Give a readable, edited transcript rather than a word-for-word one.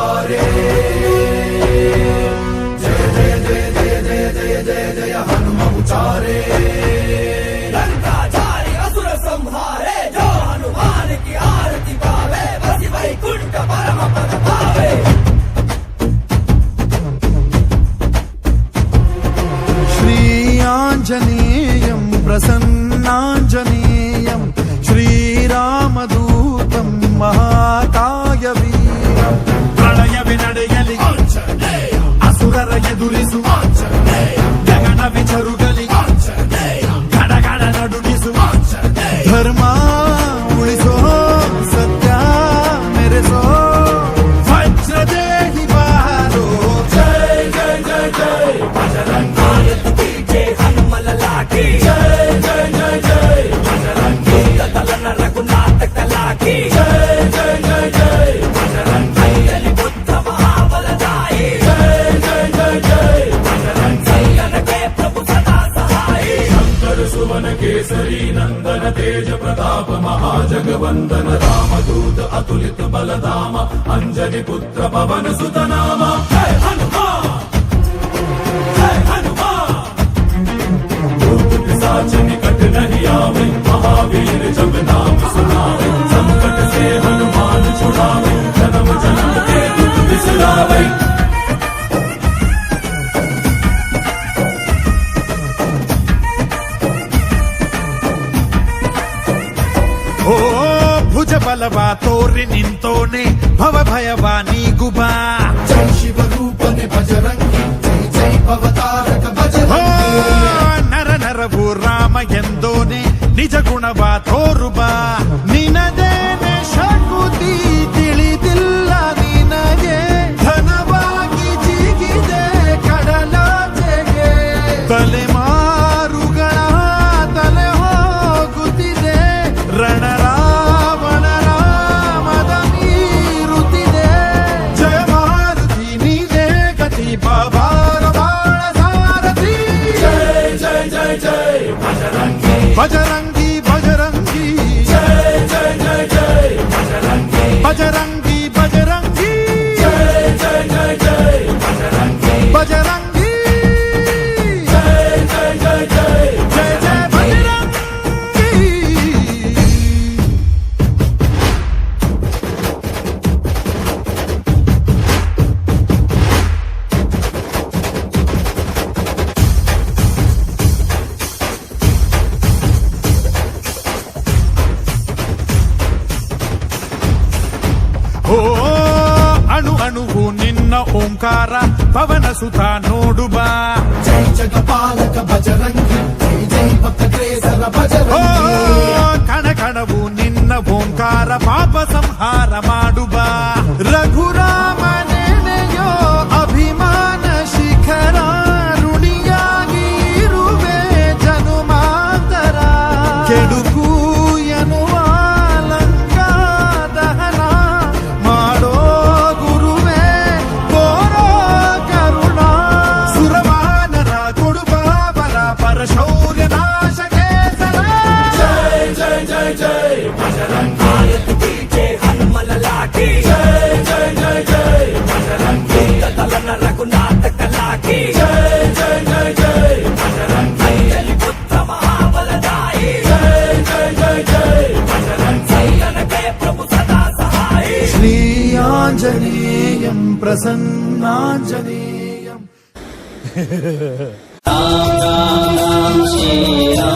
उचारे जय जय जय जय जय जय जय जय हनुम उचारे लंकाचारी असुर संहारे जो हनुमान की आरती गावे बसी वैकुंठ परम पद पावे श्री आंजनेयं प्रसन्नांजनेयं श्रीरामदूतं महाकाय वीरं प्रलय विनडयलि असुरर ಎದುರಿಸು ಗಗನ ವಿಚರುಗಲಿ ಗಡಗಡ ನಡುಗಿಸು ಧರ್ಮ ಉಳಿಸೋ ಸತ್ಯ ಮೆರೆಸೋ ವಜ್ರದೇಹಿ ಬಾರೋ जय जय जय जय बजरंगी जय हनुमल लाठी जय जय जय जय बजरंगी दलन रघुनाथ कलाकी जय जय जय जय बजरंगी अली बुद्ध महाबलदाई जय जय जय जय बजरंगी सैयन के प्रभु सदा सहाय शंकर सुवन केसरी नंदन तेज प्रताप महाजगवंदन रामदूत अतुलित बलधामा अंजनी पुत्र पवन सुत नामा जय हनुमान जय हनुमान भूत पिशाच निकट नहीं आवे महावीर जब नाम सुनावे संकट से हनुमान छुड़ावे जन्म जन्म के दुख बिसरावे ಓ ಭುಜ ಬಲವ ತೋರಿ ನಿಂತೋನೆ ಭವ ಭಯವ ನೀಗುಬಾ जय शिव रूपने बजरंगी जय जय भवतारक ಓ बजरंगी ನರ ನರವು ರಾಮ ಎಂದೋನೆ ನಿಜ ಗುಣವ ತೋರುಬಾ ನಿನದೇನೆ ಶಕುತಿ ತಿಳಿದಿಲ್ಲ ನಿನಗೆ ಧನವಾಗಿ ಜಿಗಿದೆ ಕಡಲಾಚೆಗೆ ತಲೆಮಾರುಗಳ ತಲೆ ಹೋಗುತ್ತಿದೆ ರಣರಾವಣ ರಾಮದ ಮೀರುತ್ತಿದೆ ಜಯ ಮಾರುತಿ ನೀನೇ ಗತಿ ಬಾಬಾರ ಬಾಳ ಸಾರಥಿ जय जय जय जय बजरंगी ಬಜರಂಗಿ ಬಜರಂಗಿ जय जय जय जय बजरंगी ಬಜರಂಗಿ ಬಜರಂಗಿ जय जय जय जय बजरंगी ಬಜರಂಗಿ जय जय जय जय ಜಯ ಜಯ ಬಜರಂಗಿ ಓ ಅಣು ಅಣುವು ನಿನ್ನ ಓಂಕಾರ ಪವನ ಸುತ ನೋಡುಬಾ जय जगपालक बजरंगी जय जय भक्त केसर ಓ बजरंगी ಕಣ ಕಣವು ನಿನ್ನ ಓಂಕಾರ ಪಾಪ ಸಂಹಾರ ಮಾಡುಬಾ ರಘುರಾಮನೆನೆಯೋ ಅಭಿಮಾನ ಶಿಖರ ಋಣಿಯಾಗಿ ಇರುವೆ ಜನುಮಾಂತರ ಕೆಡುಕು ಎನ್ನುವ ಲಂಕಾ ದಹನ ಮಾಡೋ ಗುರುವೇ ಕೋರೋ ಕರುಣ ಸುರವಾನರ ಕೊಡುಬಾ ಬಲ ಪರಶೌರ್ಯ ನಾಶಕ್ಕೆ ಸರ जय जय जय जय बजरंगी जय हनुमल लाठी जय जय जय जय बजरंगी दलन रघुनाथ कलाकी जय जय जय जय बजरंगी अली बुद्ध महाबलदाई जय जय जय जय बजरंगी सैयन के प्रभु सदा सहाय श्री आंजनेयं प्रसन्नांजनेयं राम राम राम श्री राम